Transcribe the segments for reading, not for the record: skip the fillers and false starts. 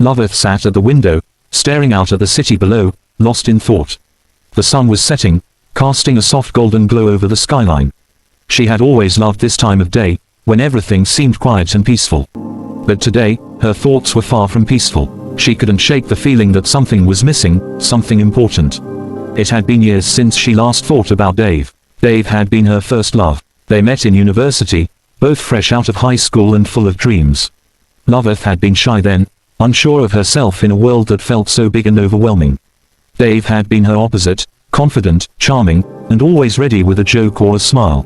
Loveth sat at the window, staring out at the city below, lost in thought. The sun was setting, casting a soft golden glow over the skyline. She had always loved this time of day, when everything seemed quiet and peaceful. But today, her thoughts were far from peaceful. She couldn't shake the feeling that something was missing, something important. It had been years since she last thought about Dave. Dave had been her first love. They met in university, both fresh out of high school and full of dreams. Loveth had been shy then, unsure of herself in a world that felt so big and overwhelming. Dave had been her opposite, confident, charming, and always ready with a joke or a smile.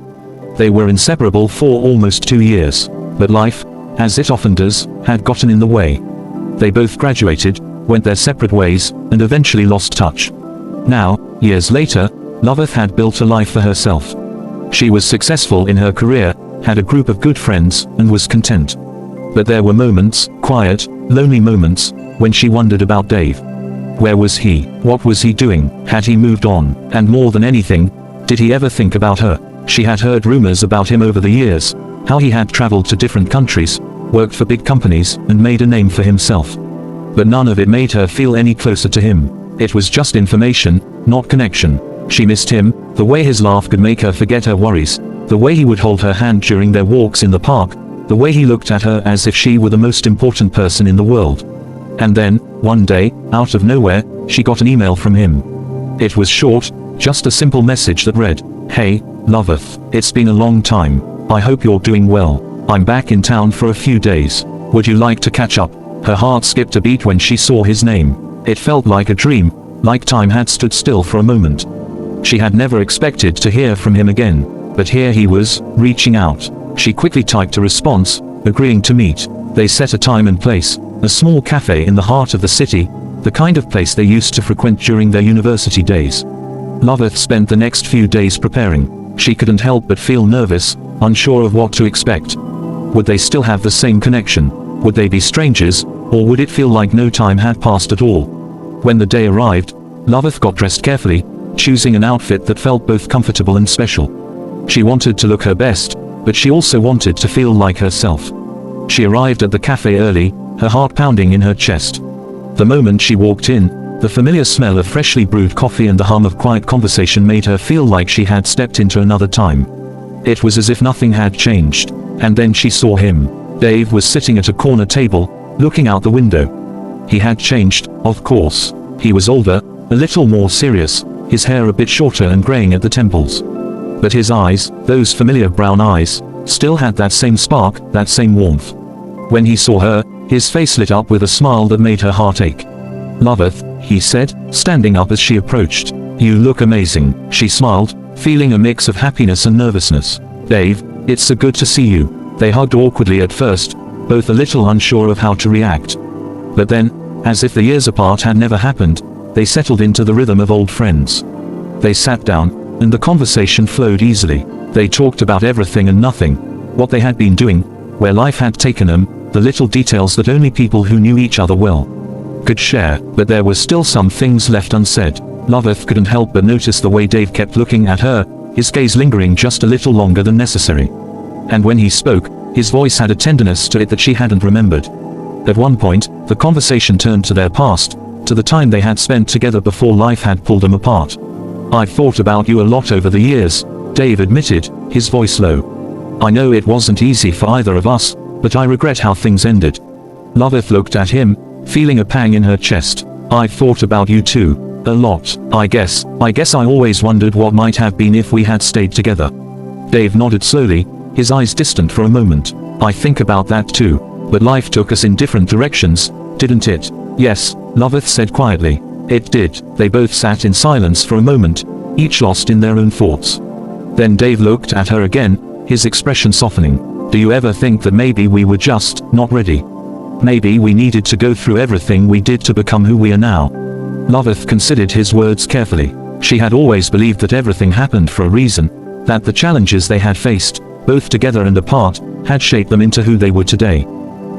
They were inseparable for almost 2 years, but life, as it often does, had gotten in the way. They both graduated, went their separate ways, and eventually lost touch. Now, years later, Loveth had built a life for herself. She was successful in her career, had a group of good friends, and was content. But there were moments, quiet, lonely moments, when she wondered about Dave. Where was he? What was he doing? Had he moved on? And more than anything, did he ever think about her? She had heard rumors about him over the years, how he had traveled to different countries, worked for big companies, and made a name for himself. But none of it made her feel any closer to him. It was just information, not connection. She missed him, the way his laugh could make her forget her worries, the way he would hold her hand during their walks in the park, the way he looked at her as if she were the most important person in the world. And then, one day, out of nowhere, she got an email from him. It was short, just a simple message that read, "Hey, Loveth, it's been a long time. I hope you're doing well. I'm back in town for a few days. Would you like to catch up?" Her heart skipped a beat when she saw his name. It felt like a dream, like time had stood still for a moment. She had never expected to hear from him again, but here he was, reaching out. She quickly typed a response, agreeing to meet. They set a time and place, a small cafe in the heart of the city, the kind of place they used to frequent during their university days. Loveth spent the next few days preparing. She couldn't help but feel nervous, unsure of what to expect. Would they still have the same connection? Would they be strangers, or would it feel like no time had passed at all? When the day arrived, Loveth got dressed carefully, choosing an outfit that felt both comfortable and special. She wanted to look her best, but she also wanted to feel like herself. She arrived at the cafe early, her heart pounding in her chest. The moment she walked in, the familiar smell of freshly brewed coffee and the hum of quiet conversation made her feel like she had stepped into another time. It was as if nothing had changed. And then she saw him. Dave was sitting at a corner table, looking out the window. He had changed, of course. He was older, a little more serious, his hair a bit shorter and graying at the temples. But his eyes, those familiar brown eyes, still had that same spark, that same warmth. When he saw her, his face lit up with a smile that made her heart ache. "Loveth," he said, standing up as she approached. "You look amazing." She smiled, feeling a mix of happiness and nervousness. "Dave, it's so good to see you." They hugged awkwardly at first, both a little unsure of how to react. But then, as if the years apart had never happened, they settled into the rhythm of old friends. They sat down, and the conversation flowed easily. They talked about everything and nothing, what they had been doing, where life had taken them, the little details that only people who knew each other well could share. But there were still some things left unsaid. Loveth couldn't help but notice the way Dave kept looking at her, his gaze lingering just a little longer than necessary. And when he spoke, his voice had a tenderness to it that she hadn't remembered. At one point, the conversation turned to their past, to the time they had spent together before life had pulled them apart. "I've thought about you a lot over the years," Dave admitted, his voice low. "I know it wasn't easy for either of us, but I regret how things ended." Loveth looked at him, feeling a pang in her chest. "I've thought about you too, a lot. I guess I always wondered what might have been if we had stayed together." Dave nodded slowly, his eyes distant for a moment. "I think about that too. But life took us in different directions, didn't it?" "Yes," Loveth said quietly. "It did." They both sat in silence for a moment, each lost in their own thoughts. Then Dave looked at her again, his expression softening. "Do you ever think that maybe we were just not ready? Maybe we needed to go through everything we did to become who we are now?" Loveth considered his words carefully. She had always believed that everything happened for a reason, that the challenges they had faced, both together and apart, had shaped them into who they were today.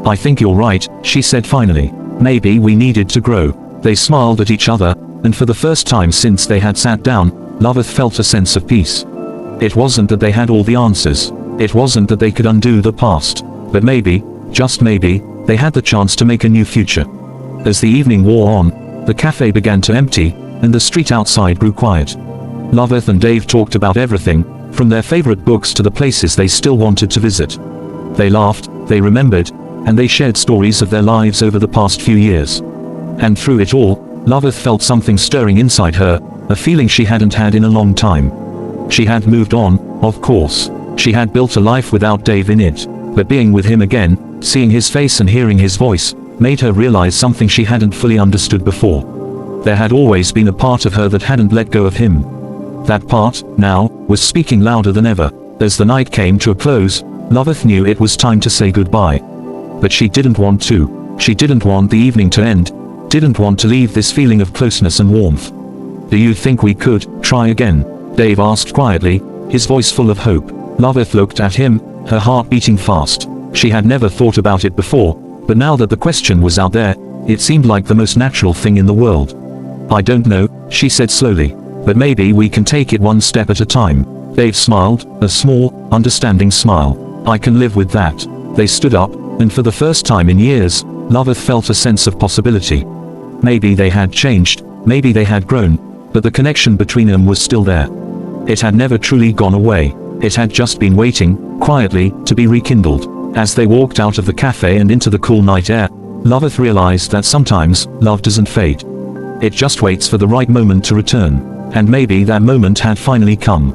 "I think you're right," she said finally. "Maybe we needed to grow." They smiled at each other, and for the first time since they had sat down, Loveth felt a sense of peace. It wasn't that they had all the answers. It wasn't that they could undo the past. But maybe, just maybe, they had the chance to make a new future. As the evening wore on, the cafe began to empty, and the street outside grew quiet. Loveth and Dave talked about everything, from their favorite books to the places they still wanted to visit. They laughed, they remembered, and they shared stories of their lives over the past few years. And through it all, Loveth felt something stirring inside her, a feeling she hadn't had in a long time. She had moved on, of course. She had built a life without Dave in it, but being with him again, seeing his face and hearing his voice, made her realize something she hadn't fully understood before. There had always been a part of her that hadn't let go of him. That part, now, was speaking louder than ever. As the night came to a close, Loveth knew it was time to say goodbye. But she didn't want to. She didn't want the evening to end, didn't want to leave this feeling of closeness and warmth. "Do you think we could try again?" Dave asked quietly, his voice full of hope. Loveth looked at him, her heart beating fast. She had never thought about it before, but now that the question was out there, it seemed like the most natural thing in the world. "I don't know," she said slowly, "but maybe we can take it one step at a time." Dave smiled, a small, understanding smile. "I can live with that." They stood up, and for the first time in years, Loveth felt a sense of possibility. Maybe they had changed, maybe they had grown, but the connection between them was still there. It had never truly gone away. It had just been waiting, quietly, to be rekindled. As they walked out of the cafe and into the cool night air, Loveth realized that sometimes, love doesn't fade. It just waits for the right moment to return. And maybe that moment had finally come.